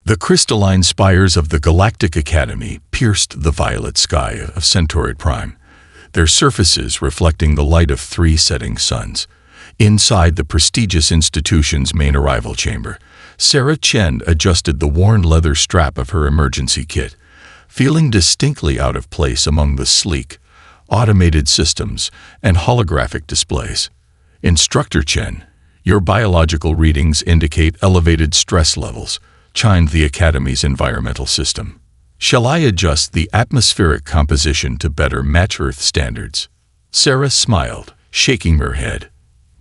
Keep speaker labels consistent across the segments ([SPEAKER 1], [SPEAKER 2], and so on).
[SPEAKER 1] The crystalline spires of the Galactic Academy pierced the violet sky of Centauride Prime, their surfaces reflecting the light of 3 setting suns. Inside the prestigious institution's main arrival chamber, Sarah Chen adjusted the worn leather strap of her emergency kit, feeling distinctly out of place among the sleek, automated systems and holographic displays. "Instructor Chen, your biological readings indicate elevated stress levels," chimed the Academy's environmental system. "Shall I adjust the atmospheric composition to better match Earth standards?" Sarah smiled, shaking her head.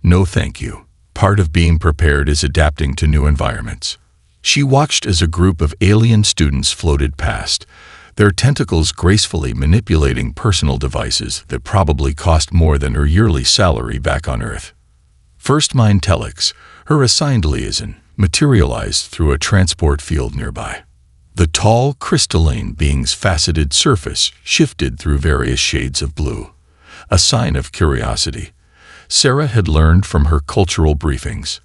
[SPEAKER 1] "No thank you. Part of being prepared is adapting to new environments." She watched as a group of alien students floated past, their tentacles gracefully manipulating personal devices that probably cost more than her yearly salary back on Earth. First Mind Telex, her assigned liaison, materialized through a transport field nearby. The tall, crystalline being's faceted surface shifted through various shades of blue, a sign of curiosity. Sarah had learned from her cultural briefings.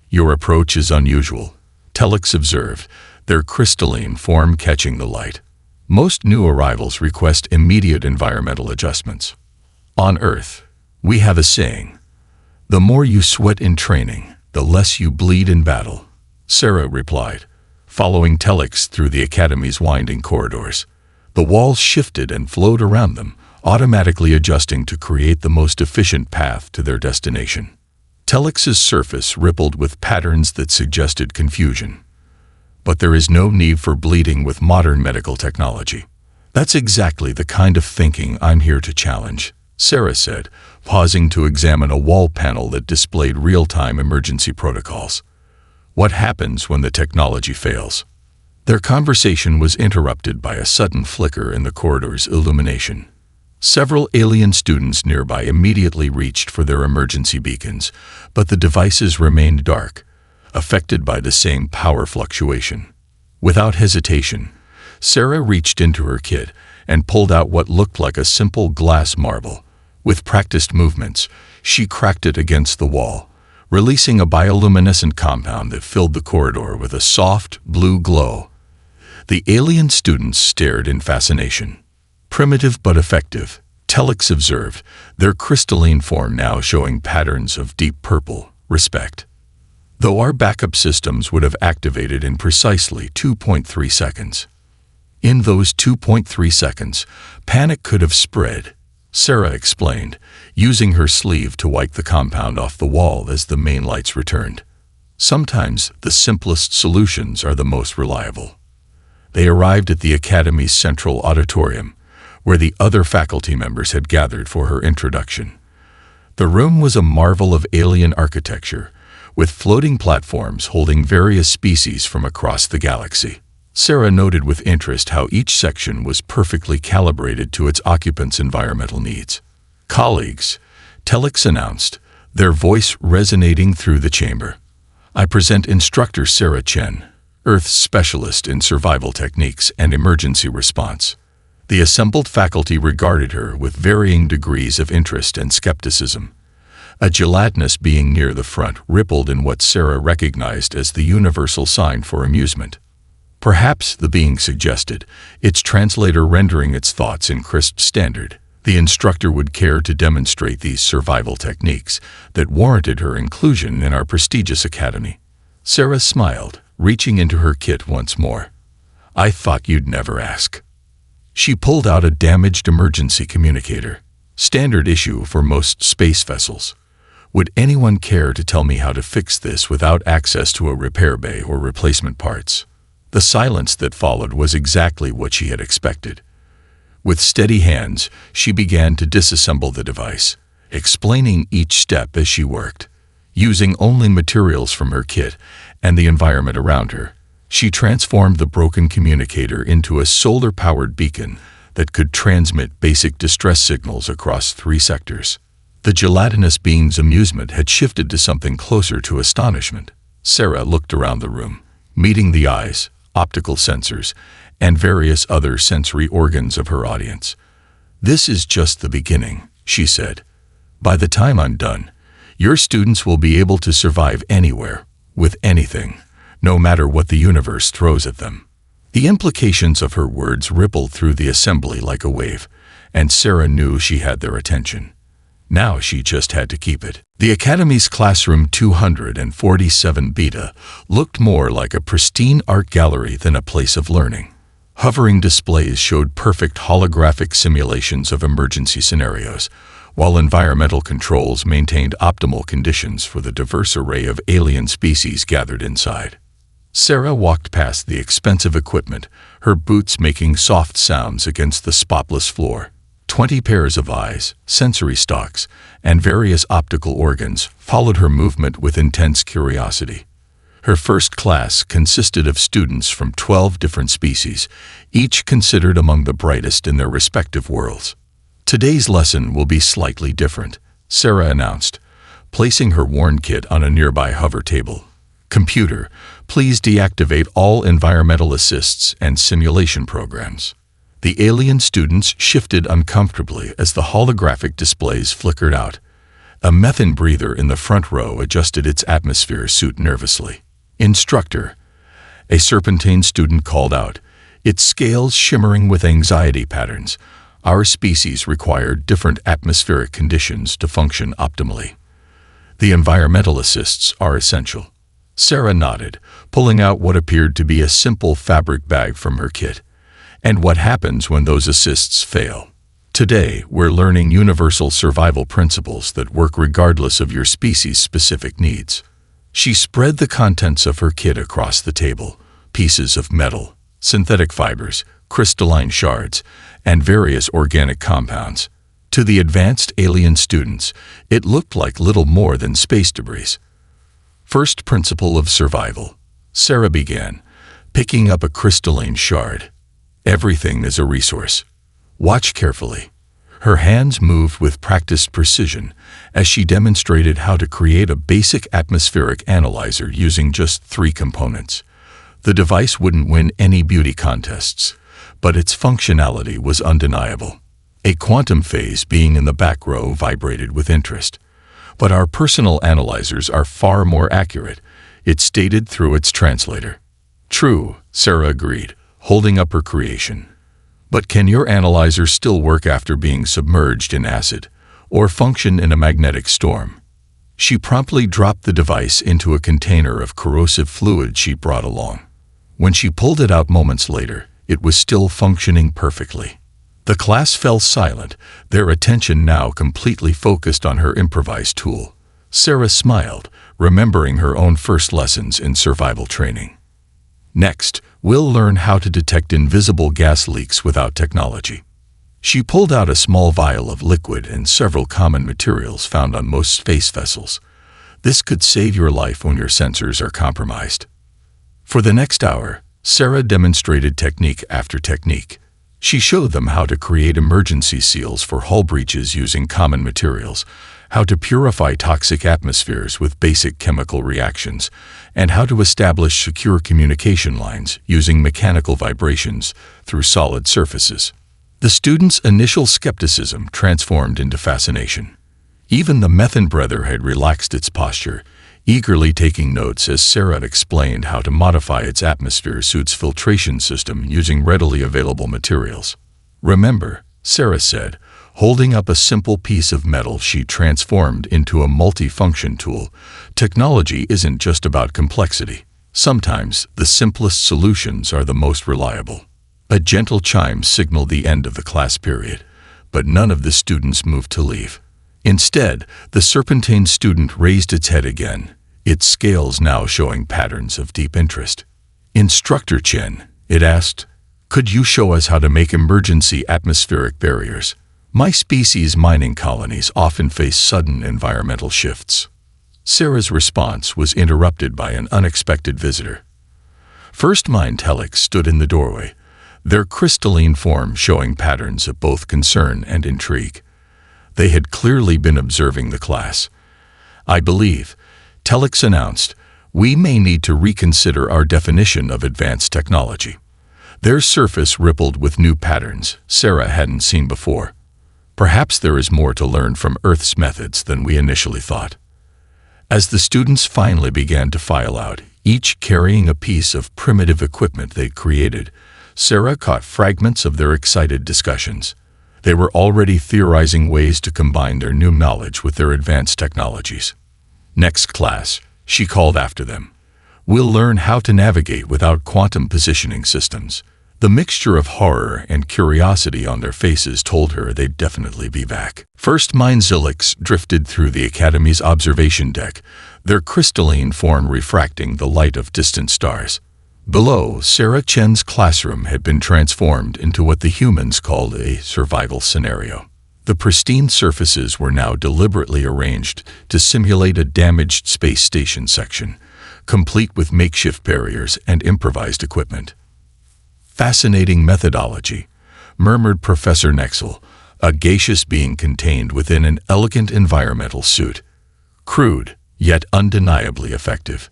[SPEAKER 1] "Your approach is unusual," Telex observed, their crystalline form catching the light. "Most new arrivals request immediate environmental adjustments. On Earth, we have a saying, 'The more you sweat in training, the less you bleed in battle,'" Sarah replied, following Telex through the Academy's winding corridors. The walls shifted and flowed around them, automatically adjusting to create the most efficient path to their destination. Telex's surface rippled with patterns that suggested confusion. "But there is no need for bleeding with modern medical technology." "That's exactly the kind of thinking I'm here to challenge," Sarah said, pausing to examine a wall panel that displayed real-time emergency protocols. "What happens when the technology fails?" Their conversation was interrupted by a sudden flicker in the corridor's illumination. Several alien students nearby immediately reached for their emergency beacons, but the devices remained dark, affected by the same power fluctuation. Without hesitation, Sarah reached into her kit and pulled out what looked like a simple glass marble. With practiced movements, she cracked it against the wall, releasing a bioluminescent compound that filled the corridor with a soft, blue glow. The alien students stared in fascination. "Primitive but effective," Telex observed, their crystalline form now showing patterns of deep purple. "Respect." Though our backup systems would have activated in precisely 2.3 seconds. In those 2.3 seconds, panic could have spread, Sarah explained, using her sleeve to wipe the compound off the wall as the main lights returned. Sometimes the simplest solutions are the most reliable. They arrived at the Academy's central auditorium, where the other faculty members had gathered for her introduction. The room was a marvel of alien architecture, with floating platforms holding various species from across the galaxy. Sarah noted with interest how each section was perfectly calibrated to its occupants' environmental needs. "Colleagues," Telex announced, their voice resonating through the chamber. "I present Instructor Sarah Chen, Earth's specialist in survival techniques and emergency response." The assembled faculty regarded her with varying degrees of interest and skepticism. A gelatinous being near the front rippled in what Sarah recognized as the universal sign for amusement. Perhaps, the being suggested, its translator rendering its thoughts in crisp standard, the instructor would care to demonstrate these survival techniques that warranted her inclusion in our prestigious academy. Sarah smiled, reaching into her kit once more. "I thought you'd never ask." She pulled out a damaged emergency communicator, standard issue for most space vessels. "Would anyone care to tell me how to fix this without access to a repair bay or replacement parts?" The silence that followed was exactly what she had expected. With steady hands, she began to disassemble the device, explaining each step as she worked. Using only materials from her kit and the environment around her, she transformed the broken communicator into a solar-powered beacon that could transmit basic distress signals across 3 sectors. The gelatinous being's amusement had shifted to something closer to astonishment. Sarah looked around the room, meeting the eyes, optical sensors, and various other sensory organs of her audience. "This is just the beginning," she said. "By the time I'm done, your students will be able to survive anywhere, with anything, no matter what the universe throws at them. The implications of her words rippled through the assembly like a wave, and Sarah knew she had their attention. Now she just had to keep it. The Academy's Classroom 247 Beta looked more like a pristine art gallery than a place of learning. Hovering displays showed perfect holographic simulations of emergency scenarios, while environmental controls maintained optimal conditions for the diverse array of alien species gathered inside. Sarah walked past the expensive equipment, her boots making soft sounds against the spotless floor. 20 pairs of eyes, sensory stalks, and various optical organs followed her movement with intense curiosity. Her first class consisted of students from 12 different species, each considered among the brightest in their respective worlds. "Today's lesson will be slightly different," Sarah announced, placing her warn kit on a nearby hover table. "Computer, please deactivate all environmental assists and simulation programs." The alien students shifted uncomfortably as the holographic displays flickered out. A methane breather in the front row adjusted its atmosphere suit nervously. "Instructor," a serpentine student called out, its scales shimmering with anxiety patterns. "Our species required different atmospheric conditions to function optimally. The environmental assists are essential." Sarah nodded, pulling out what appeared to be a simple fabric bag from her kit. "And what happens when those assists fail? Today, we're learning universal survival principles that work regardless of your species-specific needs." She spread the contents of her kit across the table: pieces of metal, synthetic fibers, crystalline shards, and various organic compounds. To the advanced alien students, it looked like little more than space debris. "First principle of survival," Sarah began, picking up a crystalline shard. "Everything is a resource. Watch carefully." Her hands moved with practiced precision as she demonstrated how to create a basic atmospheric analyzer using just 3 components. The device wouldn't win any beauty contests, but its functionality was undeniable. A quantum phase being in the back row vibrated with interest. "But our personal analyzers are far more accurate," it stated through its translator. "True," Sarah agreed, holding up her creation. "But can your analyzer still work after being submerged in acid, or function in a magnetic storm?" She promptly dropped the device into a container of corrosive fluid she brought along. When she pulled it out moments later, it was still functioning perfectly. The class fell silent, their attention now completely focused on her improvised tool. Sarah smiled, remembering her own first lessons in survival training. "Next, we'll learn how to detect invisible gas leaks without technology." She pulled out a small vial of liquid and several common materials found on most space vessels. This could save your life when your sensors are compromised. For the next hour, Sarah demonstrated technique after technique. She showed them how to create emergency seals for hull breaches using common materials, how to purify toxic atmospheres with basic chemical reactions, and how to establish secure communication lines using mechanical vibrations through solid surfaces. The students' initial skepticism transformed into fascination. Even the methane breather had relaxed its posture, eagerly taking notes as Sarah explained how to modify its atmosphere suit's filtration system using readily available materials. "Remember," Sarah said, holding up a simple piece of metal she transformed into a multi-function tool, "technology isn't just about complexity. Sometimes the simplest solutions are the most reliable." A gentle chime signaled the end of the class period, but none of the students moved to leave. Instead, the serpentine student raised its head again, its scales now showing patterns of deep interest. "Instructor Chen," it asked, "could you show us how to make emergency atmospheric barriers? My species' mining colonies often face sudden environmental shifts." Sarah's response was interrupted by an unexpected visitor. First Mind Telex stood in the doorway, their crystalline form showing patterns of both concern and intrigue. They had clearly been observing the class. "I believe," Telex announced, "we may need to reconsider our definition of advanced technology." Their surface rippled with new patterns Sarah hadn't seen before. "Perhaps there is more to learn from Earth's methods than we initially thought." As the students finally began to file out, each carrying a piece of primitive equipment they'd created. Sarah caught fragments of their excited discussions. They were already theorizing ways to combine their new knowledge with their advanced technologies. "Next class," she called after them. "We'll learn how to navigate without quantum positioning systems." The mixture of horror and curiosity on their faces told her they'd definitely be back. First Mind Zilix drifted through the Academy's observation deck, their crystalline form refracting the light of distant stars. Below, Sarah Chen's classroom had been transformed into what the humans called a survival scenario. The pristine surfaces were now deliberately arranged to simulate a damaged space station section, complete with makeshift barriers and improvised equipment. "Fascinating methodology," murmured Professor Nexel, a gaseous being contained within an elegant environmental suit. "Crude, yet undeniably effective."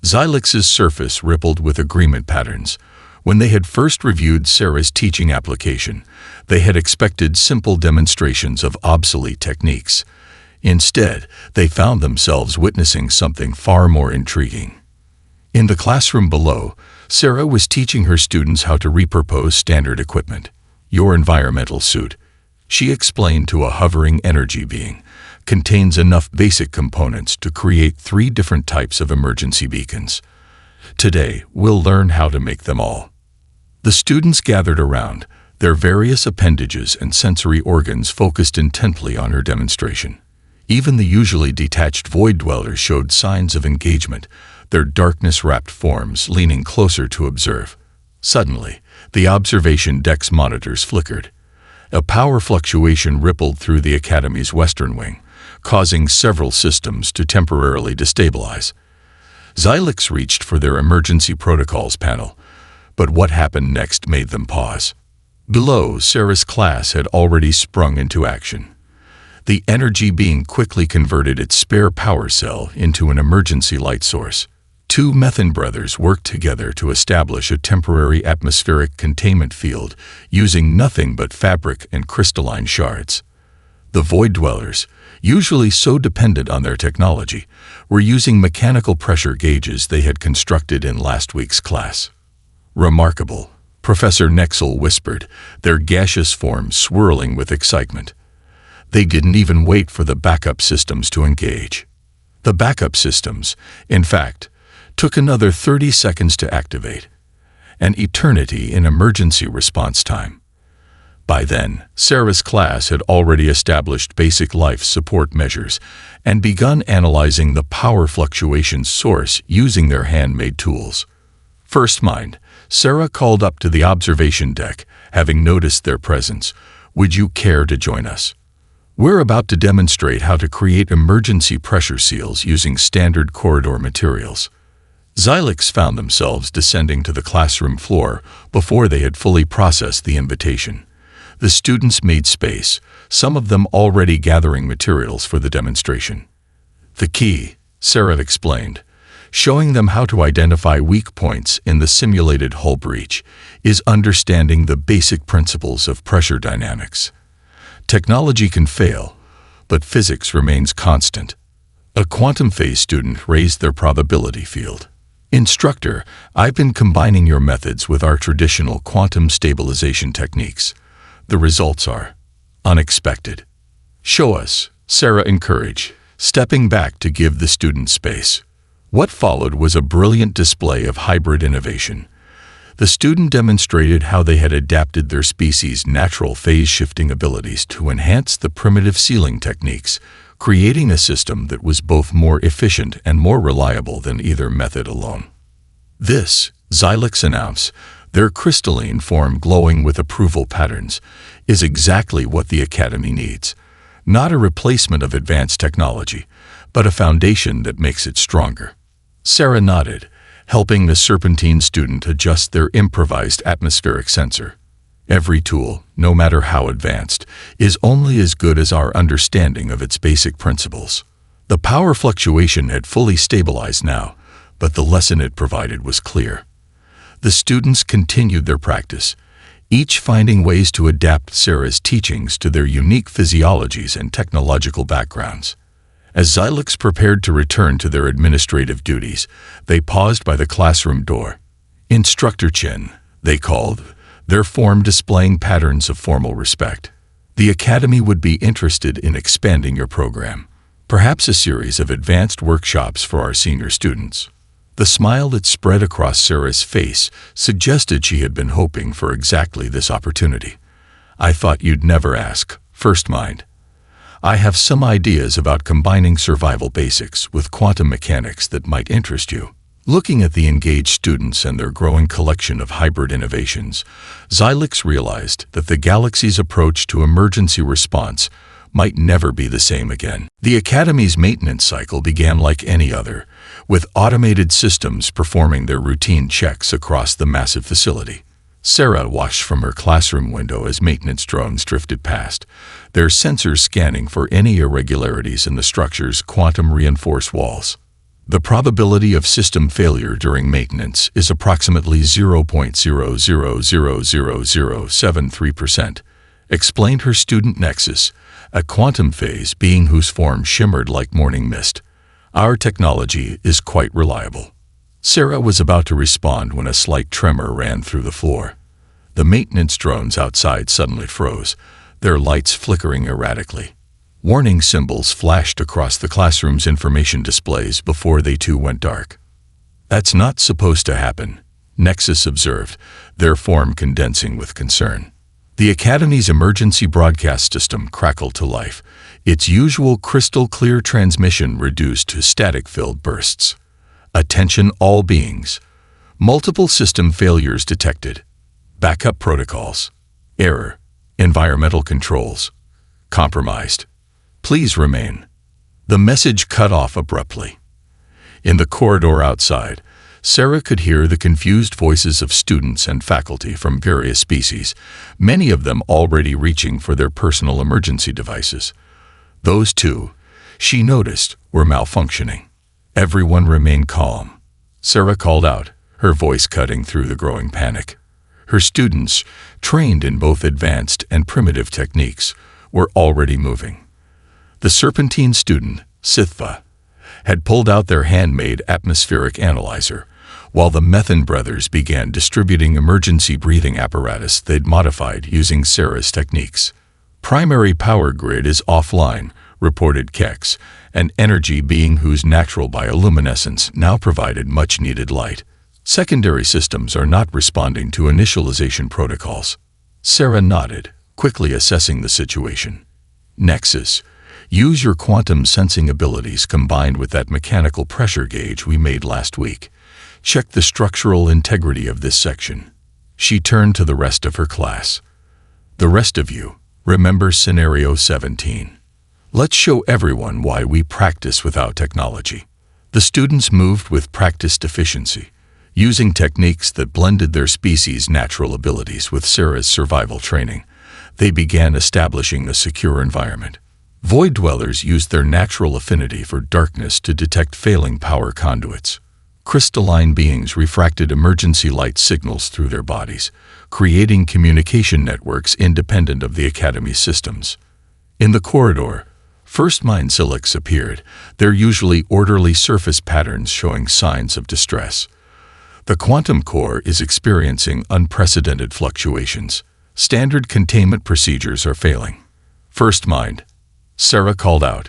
[SPEAKER 1] Zilix's surface rippled with agreement patterns. When they had first reviewed Sarah's teaching application, they had expected simple demonstrations of obsolete techniques. Instead, they found themselves witnessing something far more intriguing. In the classroom below, Sarah was teaching her students how to repurpose standard equipment. "Your environmental suit," she explained to a hovering energy being, "contains enough basic components to create 3 different types of emergency beacons. Today, we'll learn how to make them all." The students gathered around, their various appendages and sensory organs focused intently on her demonstration. Even the usually detached void dwellers showed signs of engagement, their darkness-wrapped forms leaning closer to observe. Suddenly, the observation deck's monitors flickered. A power fluctuation rippled through the Academy's western wing, causing several systems to temporarily destabilize. Zilix reached for their emergency protocols panel, but what happened next made them pause. Below, Sarah's class had already sprung into action. The energy being quickly converted its spare power cell into an emergency light source. 2 Methane brothers worked together to establish a temporary atmospheric containment field using nothing but fabric and crystalline shards. The void dwellers, usually so dependent on their technology, were using mechanical pressure gauges they had constructed in last week's class. "Remarkable," Professor Nexel whispered, their gaseous forms swirling with excitement. They didn't even wait for the backup systems to engage. The backup systems, in fact, took another 30 seconds to activate, an eternity in emergency response time. By then, Sarah's class had already established basic life support measures and begun analyzing the power fluctuation source using their handmade tools. First Mind, Sarah called up to the observation deck, having noticed their presence. "Would you care to join us? We're about to demonstrate how to create emergency pressure seals using standard corridor materials." Zilix found themselves descending to the classroom floor before they had fully processed the invitation. The students made space, some of them already gathering materials for the demonstration. "The key," Sarah explained, showing them how to identify weak points in the simulated hull breach, "is understanding the basic principles of pressure dynamics. Technology can fail, but physics remains constant." A quantum phase student raised their probability field. "Instructor, I've been combining your methods with our traditional quantum stabilization techniques. The results are unexpected." "Show us," Sarah encouraged, stepping back to give the student space. What followed was a brilliant display of hybrid innovation. The student demonstrated how they had adapted their species' natural phase-shifting abilities to enhance the primitive sealing techniques, creating a system that was both more efficient and more reliable than either method alone. "This," Zilix announced, their crystalline form glowing with approval patterns, "is exactly what the Academy needs. Not a replacement of advanced technology, but a foundation that makes it stronger." Sarah nodded, helping the Serpentine student adjust their improvised atmospheric sensor. "Every tool, no matter how advanced, is only as good as our understanding of its basic principles." The power fluctuation had fully stabilized now, but the lesson it provided was clear. The students continued their practice, each finding ways to adapt Sarah's teachings to their unique physiologies and technological backgrounds. As Xylix prepared to return to their administrative duties, they paused by the classroom door. Instructor Chen, they called, their form displaying patterns of formal respect. The Academy would be interested in expanding your program. Perhaps a series of advanced workshops for our senior students. The smile that spread across Sarah's face suggested she had been hoping for exactly this opportunity. I thought you'd never ask, First Mind. I have some ideas about combining survival basics with quantum mechanics that might interest you. Looking at the engaged students and their growing collection of hybrid innovations, Xylix realized that the galaxy's approach to emergency response might never be the same again. The Academy's maintenance cycle began like any other, with automated systems performing their routine checks across the massive facility. Sarah watched from her classroom window as maintenance drones drifted past, their sensors scanning for any irregularities in the structure's quantum-reinforced walls. The probability of system failure during maintenance is approximately 0.000073%, explained her student Nexus, a quantum phase being whose form shimmered like morning mist. Our technology is quite reliable. Sarah was about to respond when a slight tremor ran through the floor. The maintenance drones outside suddenly froze, their lights flickering erratically. Warning symbols flashed across the classroom's information displays before they too went dark. That's not supposed to happen, Nexus observed, their form condensing with concern. The Academy's emergency broadcast system crackled to life, its usual crystal-clear transmission reduced to static-filled bursts. Attention all beings. Multiple system failures detected. Backup protocols. Error. Environmental controls. Compromised. Please remain. The message cut off abruptly. In the corridor outside, Sarah could hear the confused voices of students and faculty from various species, many of them already reaching for their personal emergency devices. Those two, she noticed, were malfunctioning. Everyone remained calm. Sarah called out, her voice cutting through the growing panic. Her students, trained in both advanced and primitive techniques, were already moving. The Serpentine student, SciFi, had pulled out their handmade atmospheric analyzer, while the Methan brothers began distributing emergency breathing apparatus they'd modified using Sarah's techniques. Primary power grid is offline, reported Kex, an energy being whose natural bioluminescence now provided much-needed light. Secondary systems are not responding to initialization protocols. Sarah nodded, quickly assessing the situation. Nexus, use your quantum sensing abilities combined with that mechanical pressure gauge we made last week. Check the structural integrity of this section. She turned to the rest of her class. The rest of you, remember Scenario 17. Let's show everyone why we practice without technology. The students moved with practiced efficiency, using techniques that blended their species' natural abilities with Sarah's survival training. They began establishing a secure environment. Void Dwellers used their natural affinity for darkness to detect failing power conduits. Crystalline beings refracted emergency light signals through their bodies, creating communication networks independent of the Academy's systems. In the corridor, First Mind Silix appeared, their usually orderly surface patterns showing signs of distress. The quantum core is experiencing unprecedented fluctuations. Standard containment procedures are failing. First Mind, Sarah called out,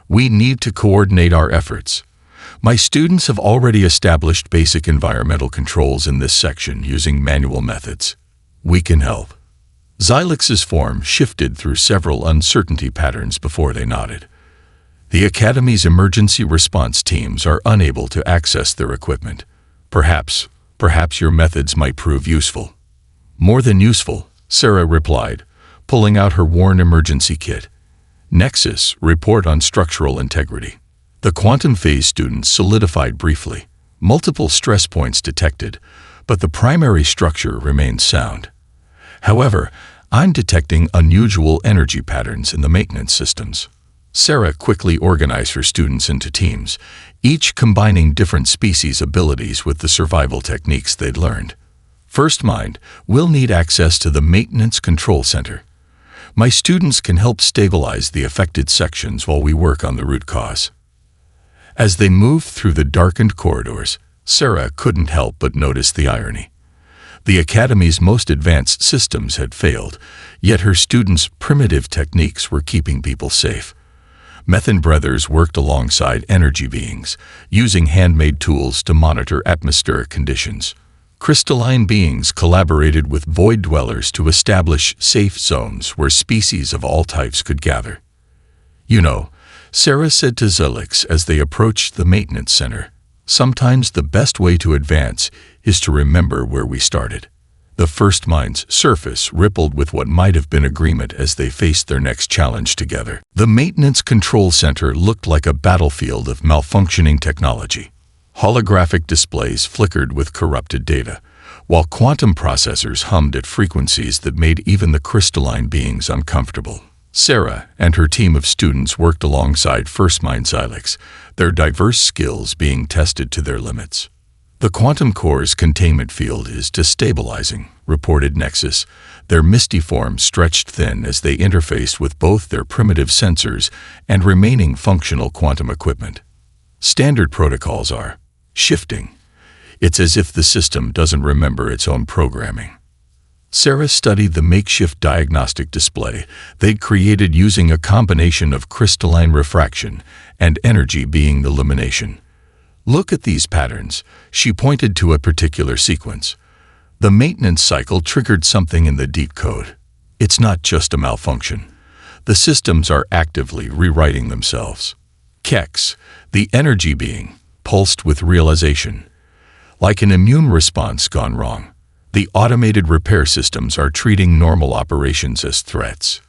[SPEAKER 1] we need to coordinate our efforts. My students have already established basic environmental controls in this section using manual methods. We can help. Xylix's form shifted through several uncertainty patterns before they nodded. The Academy's emergency response teams are unable to access their equipment. Perhaps your methods might prove useful. More than useful, Sarah replied, pulling out her worn emergency kit. Nexus, report on structural integrity. The quantum phase students solidified briefly. Multiple stress points detected, but the primary structure remained sound. However, I'm detecting unusual energy patterns in the maintenance systems. Sarah quickly organized her students into teams, each combining different species' abilities with the survival techniques they'd learned. First Mind, we'll need access to the Maintenance Control Center. My students can help stabilize the affected sections while we work on the root cause. As they moved through the darkened corridors, Sarah couldn't help but notice the irony. The Academy's most advanced systems had failed, yet her students' primitive techniques were keeping people safe. Method brothers worked alongside energy beings, using handmade tools to monitor atmospheric conditions. Crystalline beings collaborated with void dwellers to establish safe zones where species of all types could gather. "You know," Sarah said to Zilix as they approached the maintenance center, "sometimes the best way to advance is to remember where we started." The first mind's surface rippled with what might have been agreement as they faced their next challenge together. The maintenance control center looked like a battlefield of malfunctioning technology. Holographic displays flickered with corrupted data, while quantum processors hummed at frequencies that made even the crystalline beings uncomfortable. Sarah and her team of students worked alongside First Mind Xylix, their diverse skills being tested to their limits. "The quantum core's containment field is destabilizing," reported Nexus, their misty form stretched thin as they interfaced with both their primitive sensors and remaining functional quantum equipment. "Standard protocols are shifting. It's as if the system doesn't remember its own programming." Sarah studied the makeshift diagnostic display they'd created using a combination of crystalline refraction and energy being illumination. "Look at these patterns," she pointed to a particular sequence. The maintenance cycle triggered something in the deep code. It's not just a malfunction. The systems are actively rewriting themselves. Kex, the energy being, pulsed with realization. Like an immune response gone wrong, the automated repair systems are treating normal operations as threats.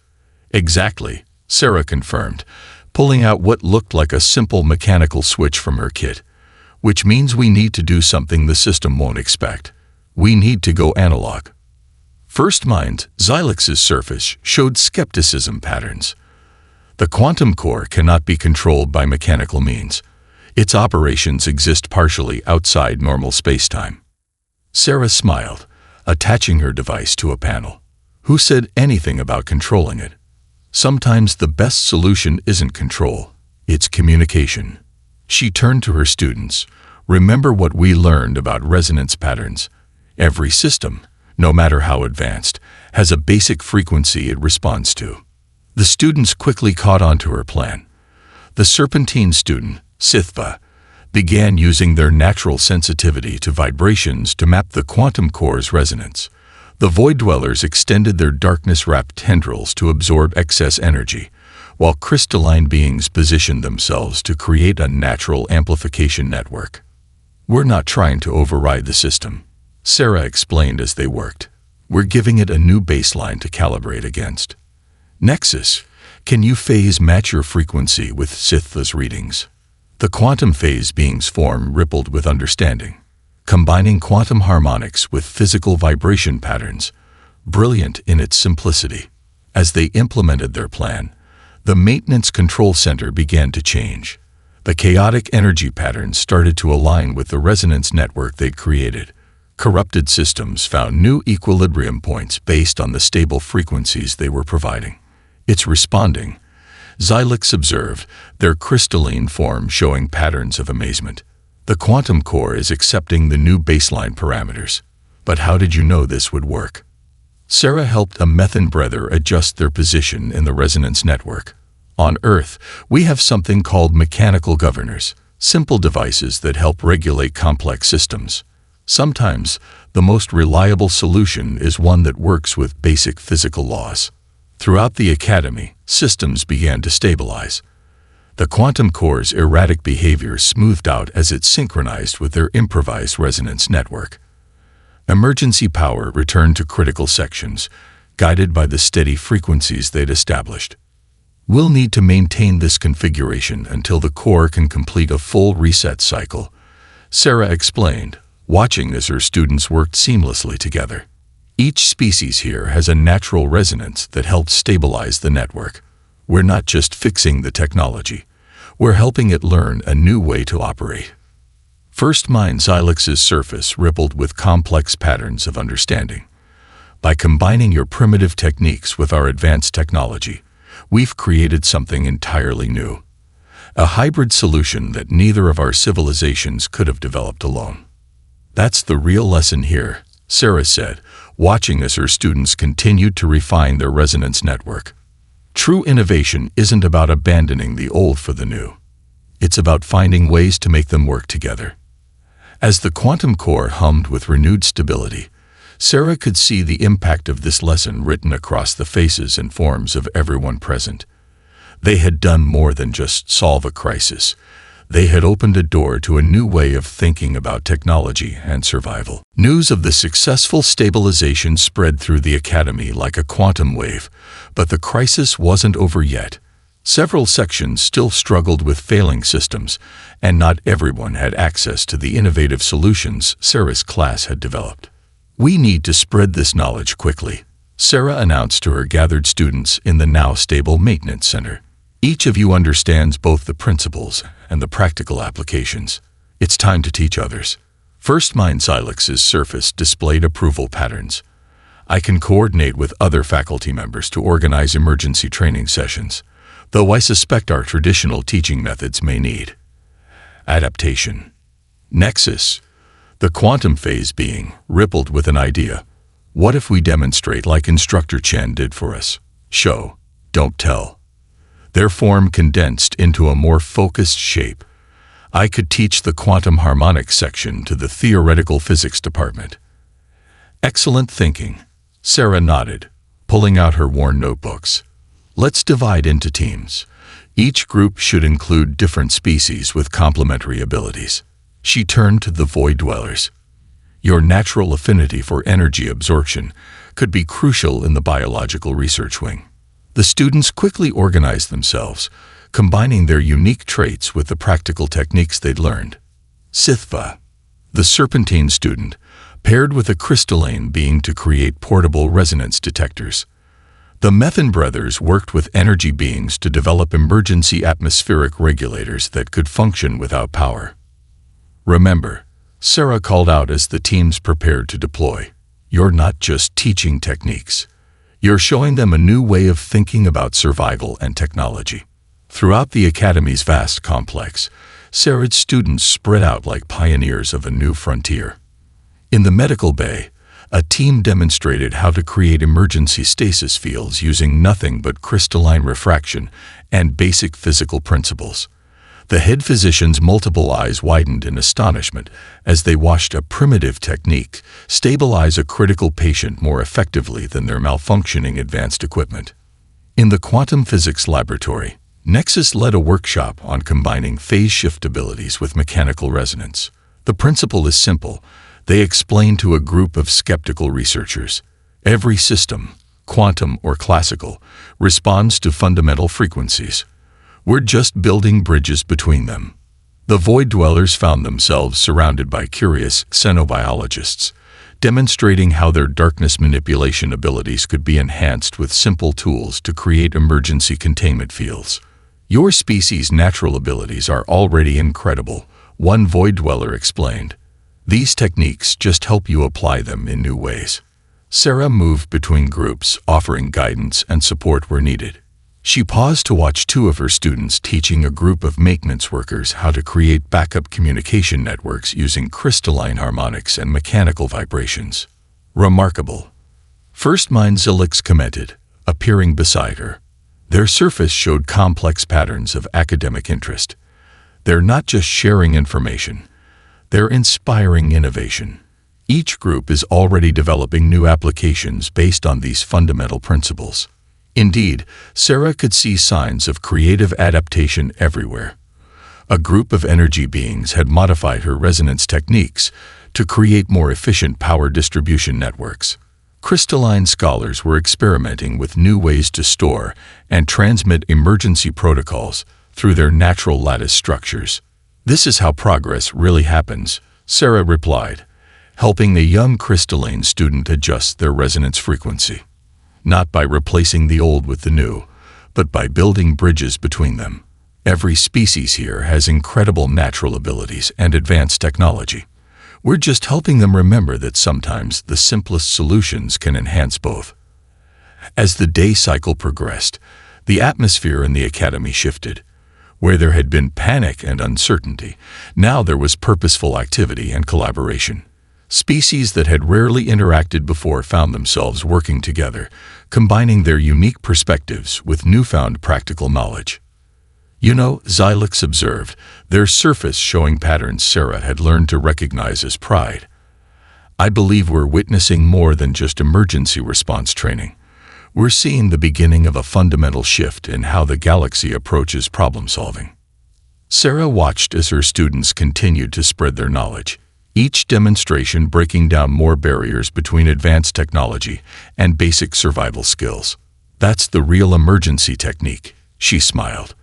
[SPEAKER 1] "Exactly," Sarah confirmed, pulling out what looked like a simple mechanical switch from her kit. "Which means we need to do something the system won't expect. We need to go analog." First Mind, Xylix's surface showed skepticism patterns. "The quantum core cannot be controlled by mechanical means. Its operations exist partially outside normal spacetime." Sarah smiled, attaching her device to a panel. "Who said anything about controlling it? Sometimes the best solution isn't control, it's communication." She turned to her students. "Remember what we learned about resonance patterns. Every system, no matter how advanced, has a basic frequency it responds to." The students quickly caught on to her plan. The Serpentine student, SciFi, began using their natural sensitivity to vibrations to map the quantum core's resonance. The Void Dwellers extended their darkness-wrapped tendrils to absorb excess energy, while crystalline beings positioned themselves to create a natural amplification network. "We're not trying to override the system," Sarah explained as they worked. "We're giving it a new baseline to calibrate against." "Nexus, can you phase match your frequency with SciFi's readings?" The quantum phase being's form rippled with understanding, combining quantum harmonics with physical vibration patterns, brilliant in its simplicity. As they implemented their plan, the maintenance control center began to change. The chaotic energy patterns started to align with the resonance network they'd created. Corrupted systems found new equilibrium points based on the stable frequencies they were providing. "It's responding," Xylix observed, their crystalline form showing patterns of amazement. "The quantum core is accepting the new baseline parameters." "But how did you know this would work?" Sarah helped a Methan brother adjust their position in the resonance network. "On Earth, we have something called mechanical governors, simple devices that help regulate complex systems. Sometimes, the most reliable solution is one that works with basic physical laws." Throughout the Academy, systems began to stabilize. The quantum core's erratic behavior smoothed out as it synchronized with their improvised resonance network. Emergency power returned to critical sections, guided by the steady frequencies they'd established. "We'll need to maintain this configuration until the core can complete a full reset cycle," Sarah explained, watching as her students worked seamlessly together. "Each species here has a natural resonance that helps stabilize the network. We're not just fixing the technology, we're helping it learn a new way to operate." First Mind Xylix's surface rippled with complex patterns of understanding. By combining your primitive techniques with our advanced technology, we've created something entirely new. A hybrid solution that neither of our civilizations could have developed alone. That's the real lesson here, Sarah said, watching as her students continued to refine their resonance network. True innovation isn't about abandoning the old for the new. It's about finding ways to make them work together. As the quantum core hummed with renewed stability, Sarah could see the impact of this lesson written across the faces and forms of everyone present. They had done more than just solve a crisis. They had opened a door to a new way of thinking about technology and survival. News of the successful stabilization spread through the academy like a quantum wave, but the crisis wasn't over yet. Several sections still struggled with failing systems, and not everyone had access to the innovative solutions Sarah's class had developed. "We need to spread this knowledge quickly," Sarah announced to her gathered students in the now stable maintenance center. "Each of you understands both the principles and the practical applications. It's time to teach others." First Mind Silex's surface displayed approval patterns. "I can coordinate with other faculty members to organize emergency training sessions, though I suspect our traditional teaching methods may need adaptation." Nexus, the quantum phase being, rippled with an idea. "What if we demonstrate like Instructor Chen did for us? Show, don't tell." Their form condensed into a more focused shape. "I could teach the quantum harmonics section to the theoretical physics department." "Excellent thinking," Sarah nodded, pulling out her worn notebooks. "Let's divide into teams. Each group should include different species with complementary abilities." She turned to the Void Dwellers. "Your natural affinity for energy absorption could be crucial in the biological research wing." The students quickly organized themselves, combining their unique traits with the practical techniques they'd learned. SciFi, the Serpentine student, paired with a crystalline being to create portable resonance detectors. The Methan brothers worked with energy beings to develop emergency atmospheric regulators that could function without power. "Remember," Sarah called out as the teams prepared to deploy, "you're not just teaching techniques. You're showing them a new way of thinking about survival and technology." Throughout the academy's vast complex, Sarah's students spread out like pioneers of a new frontier. In the medical bay, a team demonstrated how to create emergency stasis fields using nothing but crystalline refraction and basic physical principles. The head physician's multiple eyes widened in astonishment as they watched a primitive technique stabilize a critical patient more effectively than their malfunctioning advanced equipment. In the quantum physics laboratory, Nexus led a workshop on combining phase shift abilities with mechanical resonance. The principle is simple, they explained to a group of skeptical researchers. Every system, quantum or classical, responds to fundamental frequencies. We're just building bridges between them. The Void Dwellers found themselves surrounded by curious xenobiologists, demonstrating how their darkness manipulation abilities could be enhanced with simple tools to create emergency containment fields. "Your species' natural abilities are already incredible," one Void Dweller explained. "These techniques just help you apply them in new ways." Sarah moved between groups, offering guidance and support where needed. She paused to watch two of her students teaching a group of maintenance workers how to create backup communication networks using crystalline harmonics and mechanical vibrations. "Remarkable," First Mind Zilix commented, appearing beside her. Their surface showed complex patterns of academic interest. They're not just sharing information, they're inspiring innovation. Each group is already developing new applications based on these fundamental principles. Indeed, Sarah could see signs of creative adaptation everywhere. A group of energy beings had modified her resonance techniques to create more efficient power distribution networks. Crystalline scholars were experimenting with new ways to store and transmit emergency protocols through their natural lattice structures. "This is how progress really happens," Sarah replied, helping the young crystalline student adjust their resonance frequency. Not by replacing the old with the new, but by building bridges between them. "Every species here has incredible natural abilities and advanced technology. We're just helping them remember that sometimes the simplest solutions can enhance both. As the day cycle progressed, the atmosphere in the academy shifted. Where there had been panic and uncertainty, now there was purposeful activity and collaboration. Species that had rarely interacted before found themselves working together, combining their unique perspectives with newfound practical knowledge. You know, Xylix observed, their surface showing patterns Sarah had learned to recognize as pride. I believe we're witnessing more than just emergency response training. We're seeing the beginning of a fundamental shift in how the galaxy approaches problem-solving. Sarah watched as her students continued to spread their knowledge, each demonstration breaking down more barriers between advanced technology and basic survival skills. That's the real emergency technique, she smiled.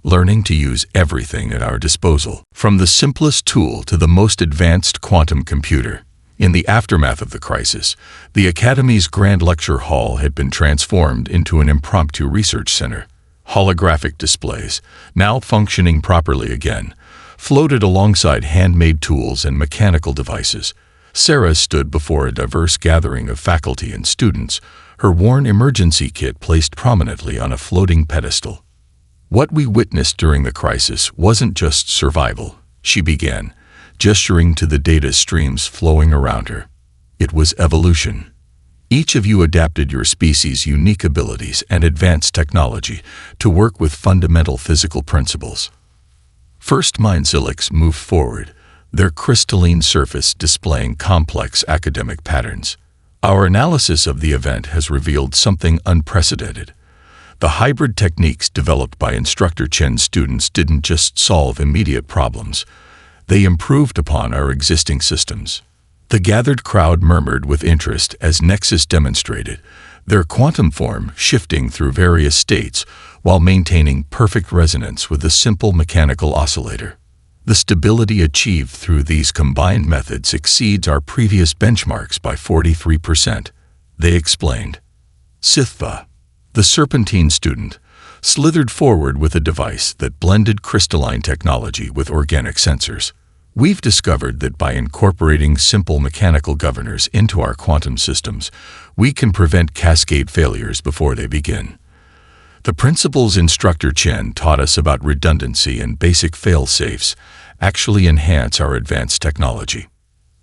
[SPEAKER 1] Learning to use everything at our disposal, from the simplest tool to the most advanced quantum computer. In the aftermath of the crisis, the Academy's Grand Lecture Hall had been transformed into an impromptu research center. Holographic displays, now functioning properly again, floated alongside handmade tools and mechanical devices. Sarah stood before a diverse gathering of faculty and students, her worn emergency kit placed prominently on a floating pedestal. What we witnessed during the crisis wasn't just survival, she began, gesturing to the data streams flowing around her. It was evolution. Each of you adapted your species' unique abilities and advanced technology to work with fundamental physical principles. First Mind Xylix moved forward, their crystalline surface displaying complex academic patterns. Our analysis of the event has revealed something unprecedented. The hybrid techniques developed by Instructor Chen's students didn't just solve immediate problems. They improved upon our existing systems. The gathered crowd murmured with interest as Nexus demonstrated, their quantum form shifting through various states while maintaining perfect resonance with a simple mechanical oscillator. The stability achieved through these combined methods exceeds our previous benchmarks by 43%, they explained. SciFi, the Serpentine student, slithered forward with a device that blended crystalline technology with organic sensors. We've discovered that by incorporating simple mechanical governors into our quantum systems, we can prevent cascade failures before they begin. The principles Instructor Chen taught us about redundancy and basic fail-safes actually enhance our advanced technology.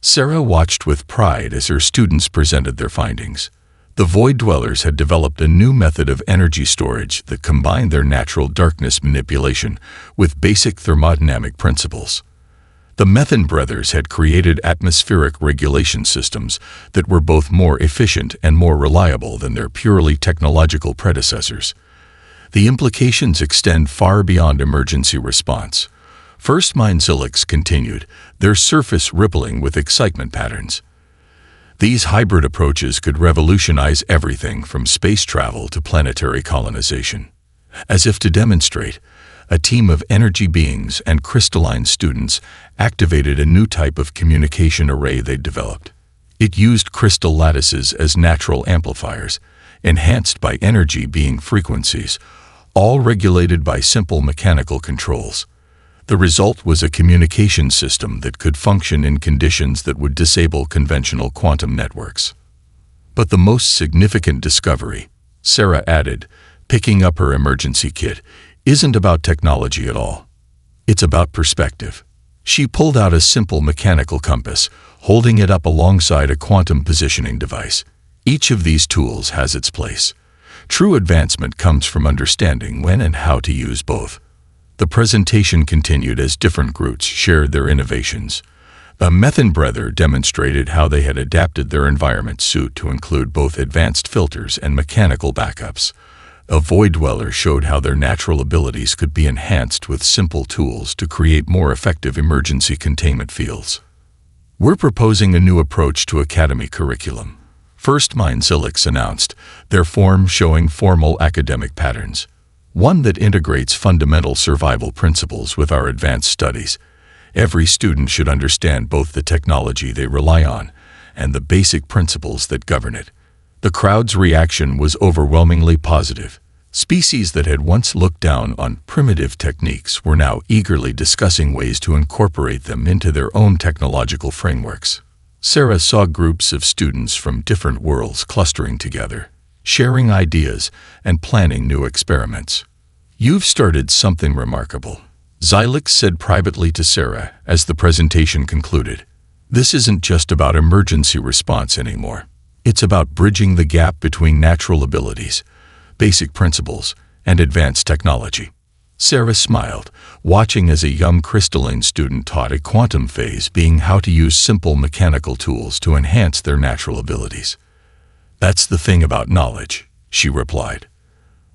[SPEAKER 1] Sarah watched with pride as her students presented their findings. The Void Dwellers had developed a new method of energy storage that combined their natural darkness manipulation with basic thermodynamic principles. The Methane Brothers had created atmospheric regulation systems that were both more efficient and more reliable than their purely technological predecessors. The implications extend far beyond emergency response. First Mind Xylix continued, their surface rippling with excitement patterns. These hybrid approaches could revolutionize everything from space travel to planetary colonization. As if to demonstrate, a team of energy beings and crystalline students activated a new type of communication array they'd developed. It used crystal lattices as natural amplifiers, enhanced by energy being frequencies, all regulated by simple mechanical controls. The result was a communication system that could function in conditions that would disable conventional quantum networks. But the most significant discovery, Sarah added, picking up her emergency kit, isn't about technology at all. It's about perspective. She pulled out a simple mechanical compass, holding it up alongside a quantum positioning device. Each of these tools has its place. True advancement comes from understanding when and how to use both. The presentation continued as different groups shared their innovations. The Methane Brother demonstrated how they had adapted their environment suit to include both advanced filters and mechanical backups. A Void Dweller showed how their natural abilities could be enhanced with simple tools to create more effective emergency containment fields. We're proposing a new approach to academy curriculum. First Mind Xylix announced, their form showing formal academic patterns. One that integrates fundamental survival principles with our advanced studies. Every student should understand both the technology they rely on and the basic principles that govern it. The crowd's reaction was overwhelmingly positive. Species that had once looked down on primitive techniques were now eagerly discussing ways to incorporate them into their own technological frameworks. Sarah saw groups of students from different worlds clustering together, sharing ideas and planning new experiments. "You've started something remarkable," Xylix said privately to Sarah as the presentation concluded. "This isn't just about emergency response anymore. It's about bridging the gap between natural abilities, basic principles, and advanced technology." Sarah smiled, watching as a young crystalline student taught a quantum phase being how to use simple mechanical tools to enhance their natural abilities. "That's the thing about knowledge," she replied.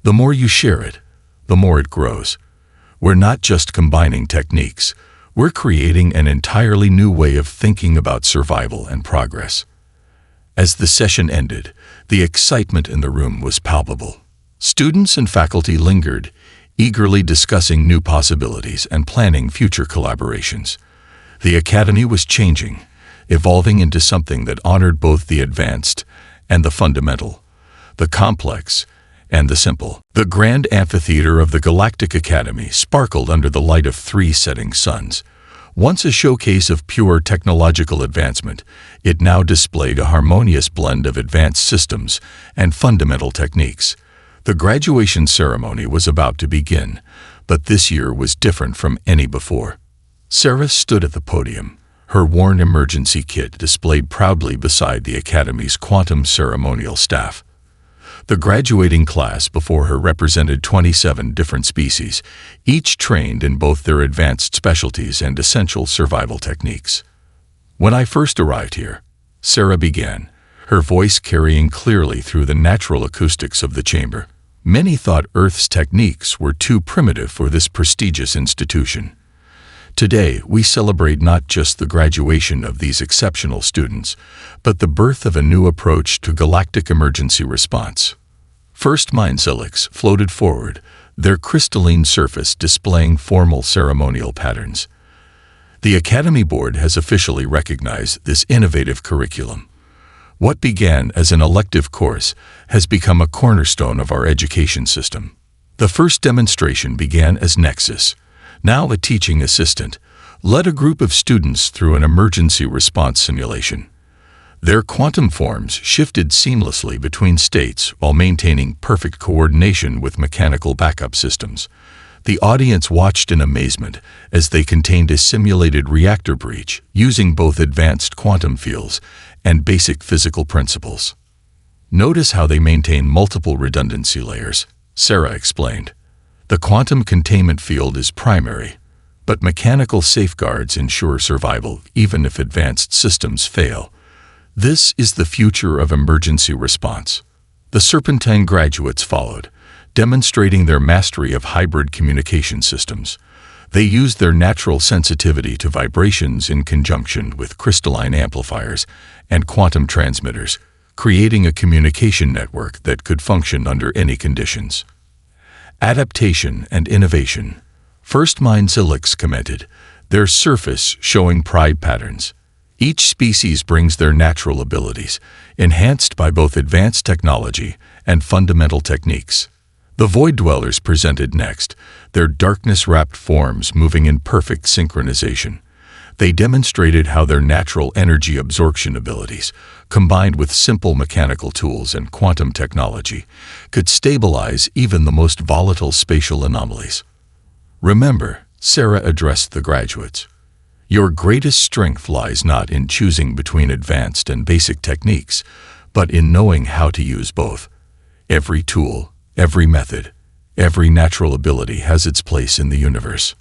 [SPEAKER 1] "The more you share it, the more it grows. We're not just combining techniques, we're creating an entirely new way of thinking about survival and progress." As the session ended, the excitement in the room was palpable. Students and faculty lingered, eagerly discussing new possibilities and planning future collaborations. The Academy was changing, evolving into something that honored both the advanced and the fundamental, the complex and the simple. The grand amphitheater of the Galactic Academy sparkled under the light of 3 setting suns. Once a showcase of pure technological advancement, it now displayed a harmonious blend of advanced systems and fundamental techniques. The graduation ceremony was about to begin, but this year was different from any before. Sarah stood at the podium, her worn emergency kit displayed proudly beside the Academy's quantum ceremonial staff. The graduating class before her represented 27 different species, each trained in both their advanced specialties and essential survival techniques. "When I first arrived here," Sarah began, her voice carrying clearly through the natural acoustics of the chamber, "many thought Earth's techniques were too primitive for this prestigious institution. Today, we celebrate not just the graduation of these exceptional students, but the birth of a new approach to galactic emergency response." First Mind Xylix floated forward, their crystalline surface displaying formal ceremonial patterns. "The Academy Board has officially recognized this innovative curriculum. What began as an elective course has become a cornerstone of our education system." The first demonstration began as Nexus, now a teaching assistant, led a group of students through an emergency response simulation. Their quantum forms shifted seamlessly between states while maintaining perfect coordination with mechanical backup systems. The audience watched in amazement as they contained a simulated reactor breach using both advanced quantum fields and basic physical principles. "Notice how they maintain multiple redundancy layers," Sarah explained. "The quantum containment field is primary, but mechanical safeguards ensure survival even if advanced systems fail. This is the future of emergency response." The Serpentine graduates followed, demonstrating their mastery of hybrid communication systems. They used their natural sensitivity to vibrations in conjunction with crystalline amplifiers and quantum transmitters, creating a communication network that could function under any conditions. "Adaptation and innovation," First Mind Xylix commented, their surface showing pride patterns. "Each species brings their natural abilities, enhanced by both advanced technology and fundamental techniques." The Void Dwellers presented next, their darkness-wrapped forms moving in perfect synchronization. They demonstrated how their natural energy absorption abilities, combined with simple mechanical tools and quantum technology, could stabilize even the most volatile spatial anomalies. "Remember," Sarah addressed the graduates, "your greatest strength lies not in choosing between advanced and basic techniques, but in knowing how to use both. Every tool, every method, every natural ability has its place in the universe."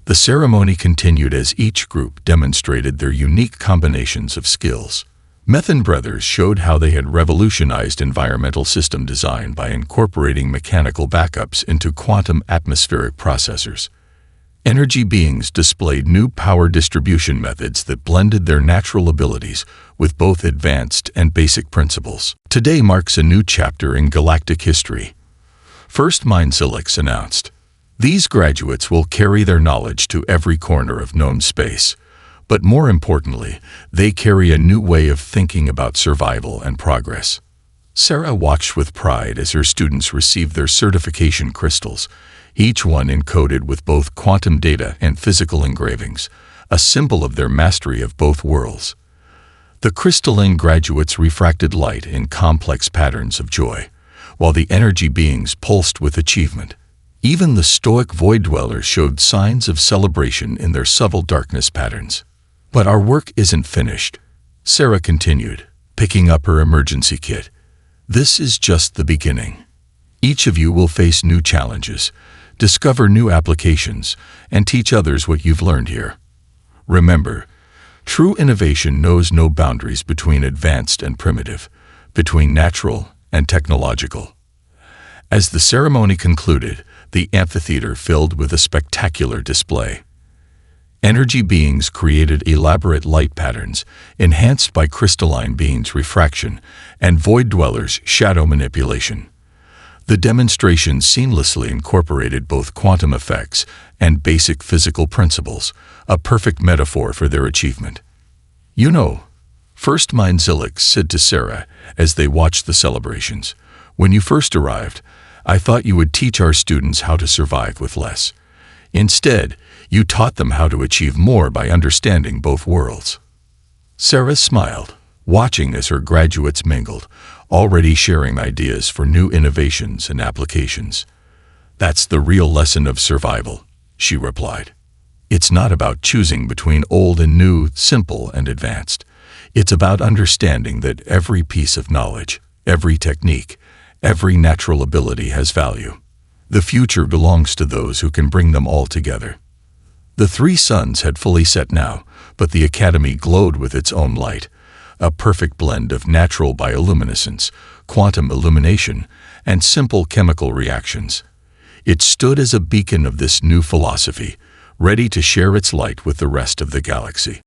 [SPEAKER 1] The ceremony continued as each group demonstrated their unique combinations of skills. Methan Brothers showed how they had revolutionized environmental system design by incorporating mechanical backups into quantum atmospheric processors. Energy Beings displayed new power distribution methods that blended their natural abilities with both advanced and basic principles. "Today marks a new chapter in galactic history," First Mind Xylix announced. "These graduates will carry their knowledge to every corner of known space, but more importantly, they carry a new way of thinking about survival and progress. Sarah watched with pride as her students received their certification crystals, each one encoded with both quantum data and physical engravings, a symbol of their mastery of both worlds. The crystalline graduates refracted light in complex patterns of joy, while the energy beings pulsed with achievement. Even the stoic void dwellers showed signs of celebration in their subtle darkness patterns. But our work isn't finished, Sarah continued, picking up her emergency kit. This is just the beginning. Each of you will face new challenges, discover new applications, and teach others what you've learned here. Remember, true innovation knows no boundaries between advanced and primitive, between natural and technological. As the ceremony concluded, the amphitheater filled with a spectacular display. Energy beings created elaborate light patterns, enhanced by crystalline beings' refraction, and void dwellers' shadow manipulation. The demonstration seamlessly incorporated both quantum effects and basic physical principles, a perfect metaphor for their achievement. You know, First Mind Zilix said to Sarah as they watched the celebrations, when you first arrived, I thought you would teach our students how to survive with less. Instead, you taught them how to achieve more by understanding both worlds. Sarah smiled, watching as her graduates mingled, already sharing ideas for new innovations and applications. That's the real lesson of survival, she replied. It's not about choosing between old and new, simple and advanced. It's about understanding that every piece of knowledge, every technique, every natural ability has value. The future belongs to those who can bring them all together. The three suns had fully set now, but the academy glowed with its own light, a perfect blend of natural bioluminescence, quantum illumination, and simple chemical reactions. It stood as a beacon of this new philosophy, ready to share its light with the rest of the galaxy.